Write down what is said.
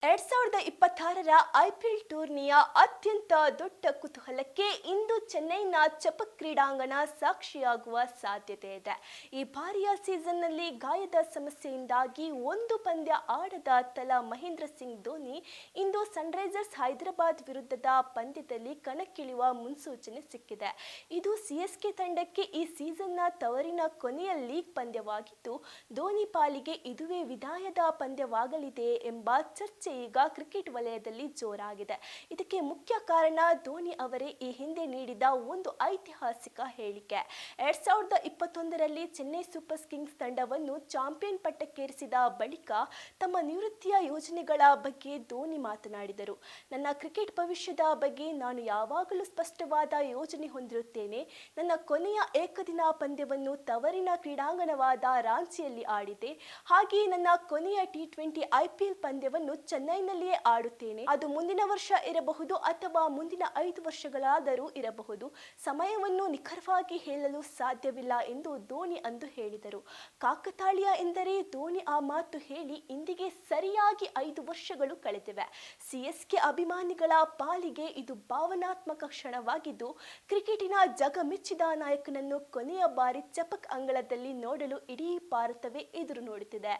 2026ರ IPL ಟೂರ್ನಿಯ ಅತ್ಯಂತ ದೊಡ್ಡ ಕುತೂಹಲಕ್ಕೆ ಇಂದು ಚೆನ್ನೈನ ಚಪಕ್ ಕ್ರೀಡಾಂಗಣ ಸಾಕ್ಷಿಯಾಗುವ ಸಾಧ್ಯತೆ ಇದೆ. ಈ ಬಾರಿಯ ಸೀಸನ್ನಲ್ಲಿ ಗಾಯದ ಸಮಸ್ಯೆಯಿಂದಾಗಿ ಒಂದು ಪಂದ್ಯ ಆಡದ ತಲಾ ಮಹೇಂದ್ರ ಸಿಂಗ್ ಧೋನಿ ಇಂದು ಸನ್ರೈಸರ್ಸ್ ಹೈದರಾಬಾದ್ ವಿರುದ್ಧದ ಪಂದ್ಯದಲ್ಲಿ ಕಣಕ್ಕಿಳಿಯುವ ಮುನ್ಸೂಚನೆ ಸಿಕ್ಕಿದೆ. ಇದು ಸಿಎಸ್ಕೆ ತಂಡಕ್ಕೆ ಈ ಸೀಸನ್ನ ತವರಿನ ಕೊನೆಯ ಲೀಗ್ ಪಂದ್ಯವಾಗಿದ್ದು, ಧೋನಿ ಪಾಲಿಗೆ ಇದುವೇ ವಿದಾಯದ ಪಂದ್ಯವಾಗಲಿದೆ ಎಂಬ ಚರ್ಚೆ ಈಗ ಕ್ರಿಕೆಟ್ ವಲಯದಲ್ಲಿ ಜೋರಾಗಿದೆ. ಇದಕ್ಕೆ ಮುಖ್ಯ ಕಾರಣ ಧೋನಿ ಅವರೇ ಈ ಹಿಂದೆ ನೀಡಿದ ಒಂದು ಐತಿಹಾಸಿಕ ಹೇಳಿಕೆ. 2021ರಲ್ಲಿ ಚೆನ್ನೈ ಸೂಪರ್ ಕಿಂಗ್ಸ್ ತಂಡವನ್ನು ಚಾಂಪಿಯನ್ ಪಟ್ಟಕ್ಕೇರಿಸಿದ ಬಳಿಕ ತಮ್ಮ ನಿವೃತ್ತಿಯ ಯೋಜನೆಗಳ ಬಗ್ಗೆ ಧೋನಿ ಮಾತನಾಡಿದರು. ನನ್ನ ಕ್ರಿಕೆಟ್ ಭವಿಷ್ಯದ ಬಗ್ಗೆ ನಾನು ಯಾವಾಗಲೂ ಸ್ಪಷ್ಟವಾದ ಯೋಜನೆ ಹೊಂದಿರುತ್ತೇನೆ. ನನ್ನ ಕೊನೆಯ ಏಕದಿನ ಪಂದ್ಯವನ್ನು ತವರಿನ ಕ್ರೀಡಾಂಗಣವಾದ ರಾಂಚಿಯಲ್ಲಿ ಆಡಿದೆ. ಹಾಗೆಯೇ ನನ್ನ ಕೊನೆಯ ಟಿ20 ಐಪಿಎಲ್ ಪಂದ್ಯವನ್ನು ಚೆನ್ನೈನಲ್ಲಿಯೇ ಆಡುತ್ತೇನೆ. ಅದು ಮುಂದಿನ ವರ್ಷ ಇರಬಹುದು ಅಥವಾ ಮುಂದಿನ 5 ವರ್ಷಗಳಾದರೂ ಇರಬಹುದು. ಸಮಯವನ್ನು ನಿಖರವಾಗಿ ಹೇಳಲು ಸಾಧ್ಯವಿಲ್ಲ ಎಂದು ಧೋನಿ ಅಂದು ಹೇಳಿದರು. ಕಾಕತಾಳೀಯ ಎಂದರೆ ಧೋನಿ ಆ ಮಾತು ಹೇಳಿ ಇಂದಿಗೆ ಸರಿಯಾಗಿ 5 ವರ್ಷಗಳು ಕಳೆದಿವೆ. ಸಿಎಸ್ಕೆ ಅಭಿಮಾನಿಗಳ ಪಾಲಿಗೆ ಇದು ಭಾವನಾತ್ಮಕ ಕ್ಷಣವಾಗಿದ್ದು, ಕ್ರಿಕೆಟಿನ ಜಗಮೆಚ್ಚಿದ ನಾಯಕನನ್ನು ಕೊನೆಯ ಬಾರಿ ಚಪಕ್ ಅಂಗಳದಲ್ಲಿ ನೋಡಲು ಇಡೀ ಭಾರತವೇ ಎದುರು ನೋಡುತ್ತಿದೆ.